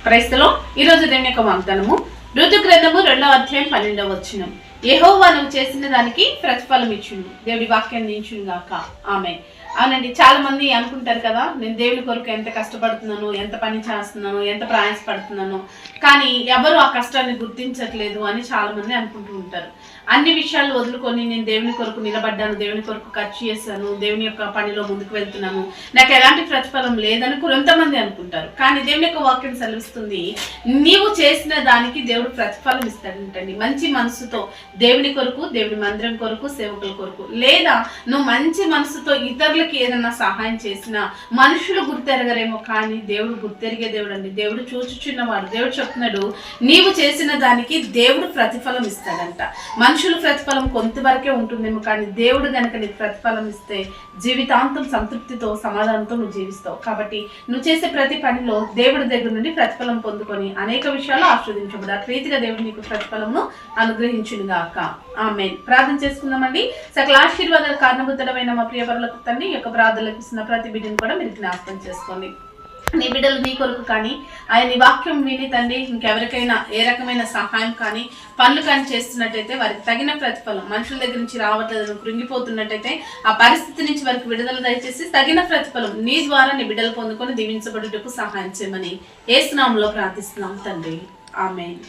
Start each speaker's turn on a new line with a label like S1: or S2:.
S1: క్రైస్తలో ఈరోజు దేవుని యొక్క వాగ్దానము ఋతు గ్రంథము 2వ అధ్యాయం 12వ వచనం. యెహోవా నువ్వు చేసిన దానికి ప్రతిఫలం ఇచ్చును. దేవుడి వాక్యాన్ని దించును గాక. ఆమేన్. అవునండి, చాలా మంది అనుకుంటారు కదా, నేను దేవుని కొరకు ఎంత కష్టపడుతున్నాను, ఎంత పని చేస్తున్నాను, ఎంత ప్రయాసపడుతున్నాను, కానీ ఎవరు ఆ కష్టాన్ని గుర్తించట్లేదు అని చాలా మంది అనుకుంటూ ఉంటారు. అన్ని విషయాలు వదులుకొని నేను దేవుని కొరకు నిలబడ్డాను, దేవుని కొరకు ఖర్చు చేశాను, దేవుని యొక్క పనిలో ముందుకు వెళ్తున్నాను, నాకు ఎలాంటి ప్రతిఫలం లేదని కొంతమంది అనుకుంటారు. కానీ దేవుని యొక్క వాక్యం సెలవిస్తుంది, నీవు చేసిన దానికి దేవుడు ప్రతిఫలం ఇస్తాడంటండి. మంచి మనసుతో దేవుని కొరకు, దేవుని మందిరం కొరకు, సేవకుల కొరకు, లేదా నువ్వు మంచి మనసుతో ఇతరులకి ఏదన్నా సహాయం చేసినా మనుషులు గుర్తెరగరేమో, కానీ దేవుడు గుర్తెరిగే దేవుడు అండి. దేవుడు చూచుచున్నవాడు. దేవుడు చెప్తున్నాడు, నీవు చేసిన దానికి దేవుడు ప్రతిఫలం ఇస్తాడంట. మనుషుల ప్రతిఫలం కొంతవరకే ఉంటుందేమో, కానీ దేవుడు గనక నీకు ప్రతిఫలం ఇస్తే జీవితాంతం సంతృప్తితో, సమాధానంతో నువ్వు జీవిస్తావు. కాబట్టి నువ్వు చేసే ప్రతి పనిలో దేవుడి దగ్గర నుండి ప్రతిఫలం పొందుకొని అనేక విషయాలు ఆస్వాదించబడు. ఆ రీతిగా దేవుడు నీకు ప్రతిఫలమును అనుగ్రహించును గాక. ఆమేన్. ప్రార్థన చేసుకుందామండి. సకల ఆశీర్వాదాల కారణభూతుడమైన మా ప్రియ పరలోక తండ్రి, ఈ యొక్క ప్రార్థనలకు ఇస్తున్న ప్రతి బిడ్డను కూడా మీరు జ్ఞాపకం చేసుకోండి. నీ బిడ్డలు నీ కొరకు కానీ ఆయన వాక్యం విని తండ్రి ఇంకెవరికైనా ఏ రకమైన సహాయం కానీ పనులు కానీ చేస్తున్నట్టయితే వారికి తగిన ప్రతిఫలం మనుషుల దగ్గర నుంచి రావట్లేదు, కృంగిపోతున్నట్టయితే ఆ పరిస్థితి నుంచి వారికి విడుదల దయచేసి తగిన ప్రతిఫలం నీ ద్వారా నీ బిడ్డలు పొందుకొని దీవించబడుటకు సహాయం చేయమని యేసు నామములో ప్రార్థిస్తున్నాం తండ్రి. ఆమేన్.